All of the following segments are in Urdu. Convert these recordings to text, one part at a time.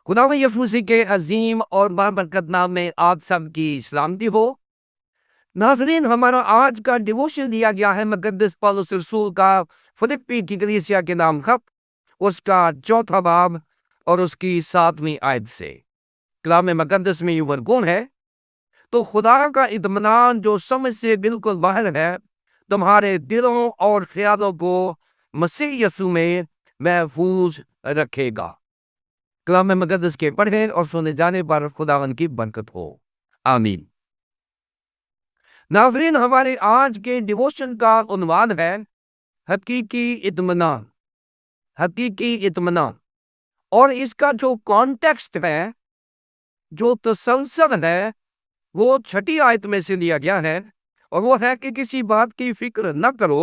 خدا و یسوع مسیح کے عظیم اور بابرکت نام میں آپ سب کی سلامتی ہو۔ ناظرین، ہمارا آج کا ڈیووشن دیا گیا ہے مقدس پولس رسول کا فلپی کی کلیسیا کے نام خط، اس کا 4واں باب اور اس کی 7ویں آیت سے۔ کلام مقدس میں یہ ورگون ہے: تو خدا کا اطمینان جو سمجھ سے بالکل باہر ہے تمہارے دلوں اور خیالوں کو مسیح یسوع میں محفوظ رکھے گا۔ کلام مقدس کے پڑھنے اور سنے جانے پر خداوند کی برکت ہو، آمین۔ ناظرین، ہمارے آج کے ڈیووشن کا عنوان ہے حقیقی اطمینان۔ حقیقی اطمینان، اور اس کا جو کانٹیکسٹ ہے، جو تسلسل ہے، وہ 6 آیت میں سے لیا گیا ہے، اور وہ ہے کہ کسی بات کی فکر نہ کرو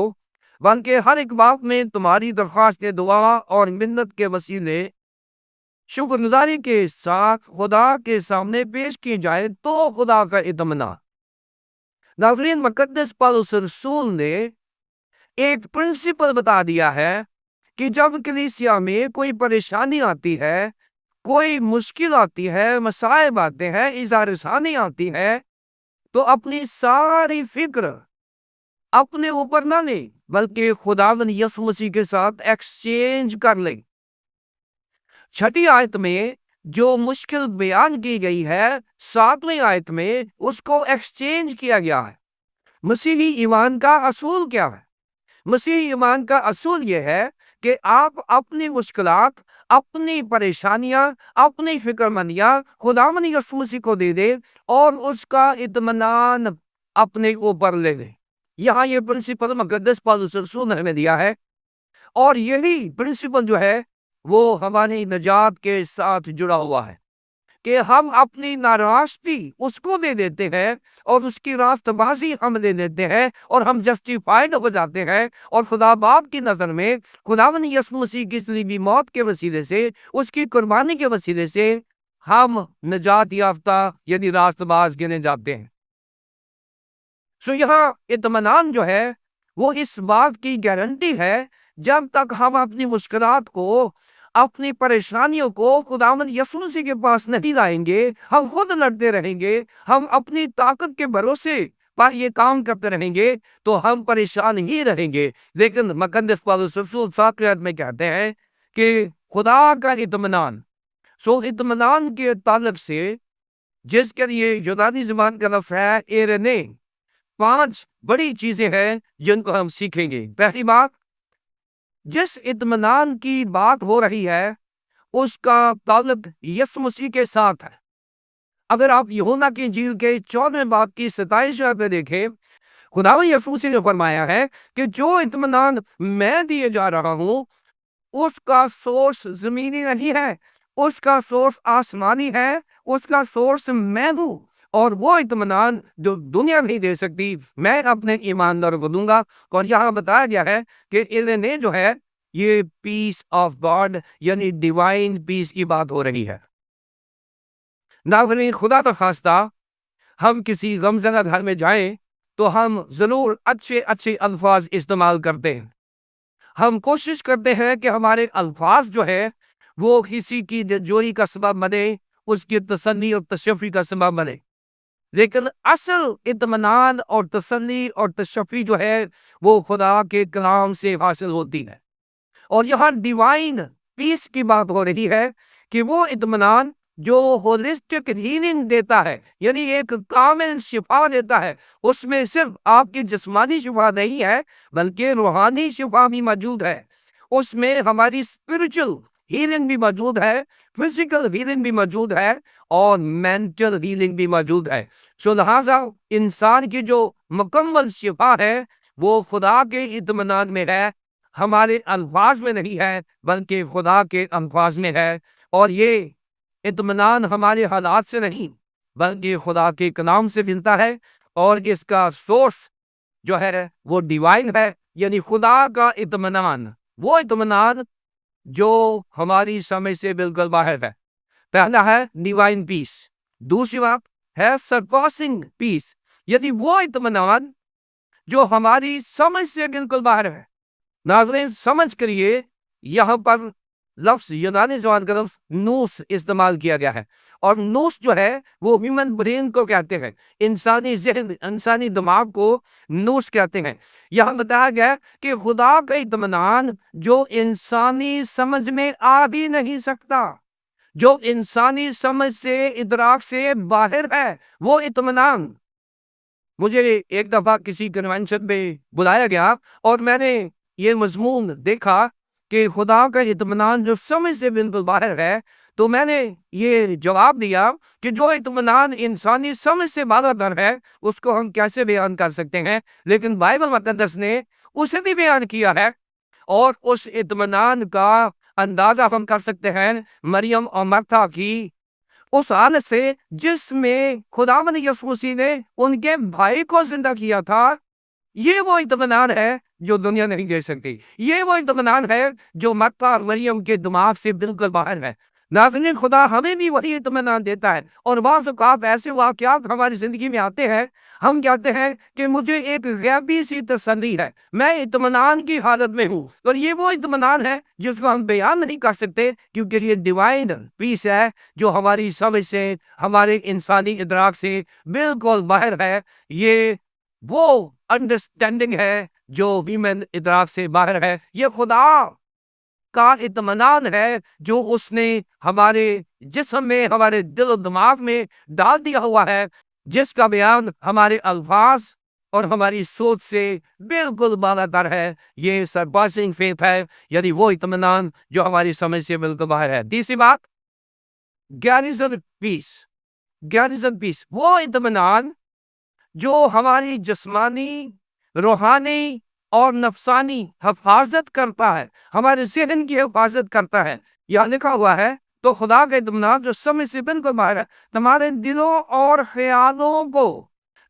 بلکہ ہر ایک بات میں تمہاری درخواست دعا اور منت کے وسیلے شکر گزاری کے ساتھ خدا کے سامنے پیش کی جائے تو خدا کا اطمینان۔ ناظرین، مقدس پولس رسول نے ایک پرنسپل بتا دیا ہے کہ جب کلیسیا میں کوئی پریشانی آتی ہے، کوئی مشکل آتی ہے، مصائب آتے ہیں، اظہار ثانی آتی ہے، تو اپنی ساری فکر اپنے اوپر نہ لیں بلکہ خداوند یسوع مسیح کے ساتھ ایکسچینج کر لیں۔ 6 آیت میں جو مشکل بیان کی گئی ہے، 7ویں آیت میں اس کو ایکسچینج کیا گیا ہے۔ مسیحی ایمان کا اصول کیا ہے؟ مسیحی ایمان کا اصول یہ ہے کہ آپ اپنی مشکلات، اپنی پریشانیاں، اپنی فکر مندیاں خداوند یسوع مسیح کو دے دیں اور اس کا اطمینان اپنے اوپر لے لیں۔ یہاں یہ پرنسپل مقدس پولس رسول نے ہمیں دیا ہے، اور یہی پرنسپل جو ہے وہ ہماری نجات کے ساتھ جڑا ہوا ہے کہ ہم اپنی ناراستی اس کو دے دیتے ہیں اور اس کی راست بازی ہم دے دیتے ہیں اور ہم جسٹیفائیڈ ہو جاتے ہیں، اور خدا باپ کی نظر میں خداوند یسوع مسیح کی صلیبی موت کے وسیلے سے، اس کی قربانی کے وسیلے سے ہم نجات یافتہ یعنی راست باز گنے جاتے ہیں۔ یہاں اطمینان جو ہے وہ اس بات کی گارنٹی ہے، جب تک ہم اپنی مشکلات کو، اپنی پریشانیوں کو خداوند یسوع مسیح کے پاس نہیں لائیں گے، ہم خود لڑتے رہیں گے، ہم اپنی طاقت کے بھروسے پر یہ کام کرتے رہیں گے تو ہم پریشان ہی رہیں گے۔ لیکن مقدس پولس رسول 7ویں آیت میں کہتے ہیں کہ خدا کا اطمینان، اطمینان کے تعلق سے جس کے لیے یونانی زبان کا لفظ ہے ایرنے، 5 بڑی چیزیں ہیں جن کو ہم سیکھیں گے۔ پہلی بات، جس اطمینان کی بات ہو رہی ہے اس کا تعلق یسوع مسیح کے ساتھ ہے۔ اگر آپ یوحنا کی انجیل کے 14ویں باب کی 27 آیت میں دیکھیں، خداوند یسوع مسیح نے فرمایا ہے کہ جو اطمینان میں دیے جا رہا ہوں اس کا سورس زمینی نہیں ہے، اس کا سورس آسمانی ہے، اس کا سورس میں ہوں، اور وہ اطمینان جو دنیا نہیں دے سکتی میں اپنے ایمانداروں کو دوں گا۔ اور یہاں بتایا گیا ہے کہ انہیں جو ہے یہ پیس آف گاڈ یعنی ڈیوائن پیس کی بات ہو رہی ہے۔ ناظرین، خدا نخواستہ ہم کسی غمزدہ گھر میں جائیں تو ہم ضرور اچھے الفاظ استعمال کرتے ہیں۔ ہم کوشش کرتے ہیں کہ ہمارے الفاظ جو ہے وہ کسی کی دلجوئی کا سبب بنے، اس کی تسلی اور تشفی کا سبب بنے، لیکن اصل اطمینان اور تسلی اور تشفی جو ہے وہ خدا کے کلام سے حاصل ہوتی ہے۔ اور یہاں ڈیوائن پیس کی بات ہو رہی ہے کہ وہ اطمینان جو ہولسٹک ہیلنگ دیتا ہے، یعنی ایک کامل شفا دیتا ہے، اس میں صرف آپ کی جسمانی شفا نہیں ہے بلکہ روحانی شفا بھی موجود ہے، اس میں ہماری اسپرچل ہیلنگ بھی موجود ہے، فزیکل ہیلنگ بھی موجود ہے، اور مینٹل ہیلنگ بھی موجود ہے۔ لہذا انسان کی جو مکمل شفا ہے وہ خدا کے اطمینان میں ہے، ہمارے الفاظ میں نہیں ہے بلکہ خدا کے الفاظ میں ہے، اور یہ اطمینان ہمارے حالات سے نہیں بلکہ خدا کے کلام سے ملتا ہے، اور اس کا سورس جو ہے وہ ڈیوائن ہے، یعنی خدا کا اطمینان، وہ اطمینان جو ہماری سمجھ سے بالکل باہر ہے۔ پہلا ہے ڈیوائن پیس، دوسری بات ہے سرپاسنگ پیس، یعنی وہ اطمینان جو ہماری سمجھ سے بالکل باہر ہے۔ ناظرین، سمجھ کریے، یہاں پر لفظ یونانی زبان کا لفظ نوس استعمال کیا گیا ہے، اور نوس جو ہے وہ ہیومن برین کو کہتے ہیں، انسانی ذہن، انسانی دماغ کو نوس کہتے ہیں۔ یہاں بتایا گیا کہ خدا کا اطمینان جو انسانی سمجھ میں آ بھی نہیں سکتا، جو انسانی سمجھ سے، ادراک سے باہر ہے، وہ اطمینان۔ مجھے ایک دفعہ کسی کنونشن میں بلایا گیا اور میں نے یہ مضمون دیکھا کہ خدا کا اطمینان جو سمجھ سے بالکل باہر ہے، تو میں نے یہ جواب دیا کہ جو اطمینان انسانی سمجھ سے باہر در ہے اس کو ہم کیسے بیان کر سکتے ہیں، لیکن بائبل مقدس نے اسے بھی بیان کیا ہے، اور اس اطمینان کا اندازہ ہم کر سکتے ہیں مریم اور مرتا کی اس حالت سے جس میں خداوند یسوع مسیح نے ان کے بھائی کو زندہ کیا تھا۔ یہ وہ اطمینان ہے جو دنیا نہیں دے سکتی، یہ وہ اطمینان ہے جو مرتا اور مریم کے دماغ سے بالکل باہر ہے۔ ناظرین، خدا ہمیں بھی وہی اطمینان دیتا ہے، اور بعض اوقات ایسے واقعات ہماری زندگی میں آتے ہیں، ہم کہتے ہیں کہ مجھے ایک غیبی سی تسلی ہے، میں اطمینان کی حالت میں ہوں، اور یہ وہ اطمینان ہے جس کو ہم بیان نہیں کر سکتے، کیونکہ یہ ڈیوائن پیس ہے جو ہماری سمجھ سے، ہمارے انسانی ادراک سے بالکل باہر ہے۔ یہ وہ انڈرسٹینڈنگ ہے جو ہیومن ادراک سے باہر ہے۔ یہ خدا کا اطمینان ہے جو اس نے ہمارے جسم میں، ہمارے دل و دماغ میں ڈال دیا ہوا ہے، جس کا بیان ہمارے الفاظ اور ہماری سوچ سے بالکل بالا تر ہے۔ یہ سرپاسنگ فیتھ ہے، یعنی وہ اطمینان جو ہماری سمجھ سے بالکل باہر ہے۔ تیسری بات، گیرزن پیس۔ گیرزن پیس وہ اطمینان جو ہماری جسمانی، روحانی اور نفسانی حفاظت کرتا ہے، ہمارے ذہن کی حفاظت کرتا ہے۔ یہاں لکھا ہوا ہے، تو خدا کا اطمینان جو سمجھ سے بالکل باہر ہے تمہارے دلوں اور خیالوں کو۔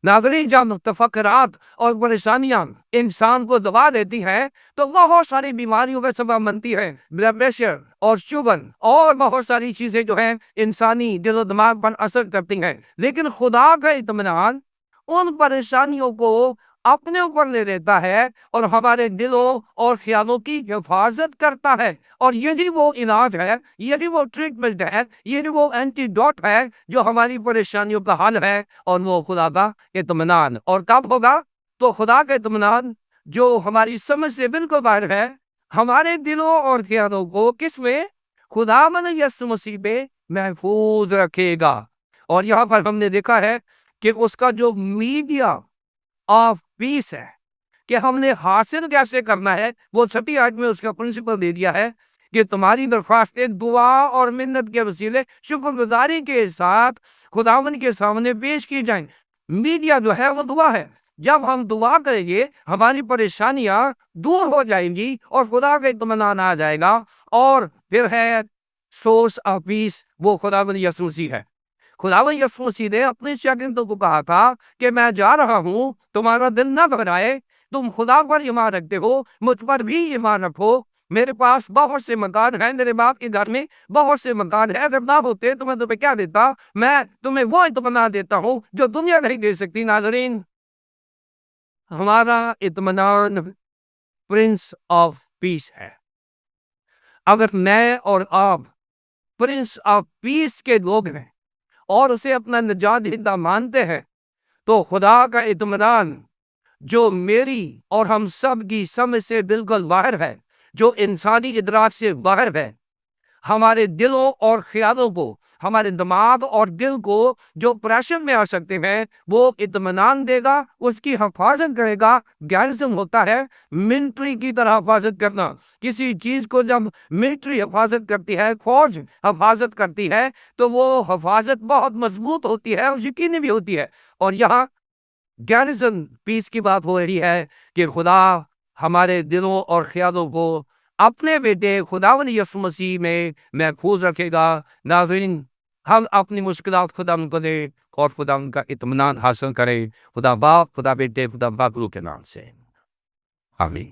ناظرین، جب تفکرات اور پریشانیاں انسان کو دبا دیتی ہیں تو بہت ساری بیماریوں کا سبب بنتی ہے، بلڈ پریشر اور شوگر اور بہت ساری چیزیں جو ہیں انسانی دل و دماغ پر اثر کرتی ہیں، لیکن خدا کا اطمینان ان پریشانیوں کو اپنے اوپر لے لیتا ہے اور ہمارے دلوں اور خیالوں کی حفاظت کرتا ہے، اور یہی وہ علاج ہے، یہی وہ ٹریٹمنٹ ہے، یہی وہ اینٹی ڈوٹ ہے جو ہماری پریشانیوں کا حل ہے، اور وہ خدا کا اطمینان۔ اور کب ہوگا؟ تو خدا کا اطمینان جو ہماری سمجھ سے بالکل باہر ہے، ہمارے دلوں اور خیالوں کو کس میں؟ خداوند یسوع مسیح میں محفوظ رکھے گا۔ اور یہاں پر ہم نے دیکھا ہے کہ اس کا جو میڈیا آف پیس ہے کہ ہم نے حاصل کیسے کرنا ہے، وہ 6 آیت میں اس کا پرنسپل دے دیا ہے کہ تمہاری درخواستیں دعا اور منت کے وسیلے شکر گزاری کے ساتھ خداوند کے سامنے پیش کی جائیں۔ میڈیا جو ہے وہ دعا ہے۔ جب ہم دعا کریں گے ہماری پریشانیاں دور ہو جائیں گی اور خدا کا اطمینان آ جائے گا، اور پھر ہے سورس آف پیس، وہ خداوند یسوع مسیح ہے۔ خداوند یسوع مسیح نے اپنے شاگردوں کو کہا تھا کہ میں جا رہا ہوں، تمہارا دل نہ گھبرائے، تم خدا پر ایمان رکھتے ہو، مجھ پر بھی ایمان رکھو، میرے پاس بہت سے مکان ہیں، میرے باپ کے گھر میں بہت سے مکان ہیں، اگر نہ ہوتے تو میں تمہیں کیا دیتا؟ میں تمہیں وہ اطمینان دیتا ہوں جو دنیا نہیں دے سکتی۔ ناظرین، ہمارا اطمینان پرنس آف پیس ہے۔ اگر میں اور آپ پرنس آف پیس کے لوگ ہیں اور اسے اپنا نجات دہندہ مانتے ہیں، تو خدا کا اطمینان جو میری اور ہم سب کی سمجھ سے بالکل باہر ہے، جو انسانی ادراک سے باہر ہے، ہمارے دلوں اور خیالوں کو، ہمارے دماغ اور دل کو جو پریشر میں آ سکتے ہیں، وہ اطمینان دے گا، اس کی حفاظت کرے گا۔ گیرزن ہوتا ہے ملٹری کی طرح حفاظت کرنا۔ کسی چیز کو جب ملٹری حفاظت کرتی ہے، فوج حفاظت کرتی ہے، تو وہ حفاظت بہت مضبوط ہوتی ہے اور یقینی بھی ہوتی ہے۔ اور یہاں گیرزن پیس کی بات ہو رہی ہے کہ خدا ہمارے دلوں اور خیالوں کو اپنے بیٹے خداوند یسوع مسیح میں محفوظ رکھے گا۔ ناظرین، ہم اپنی مشکلات خدا کو دیں اور خدا ان کا اطمینان حاصل کریں۔ خدا باپ، خدا بیٹے، خدا پاک روح کے نام سے آمین۔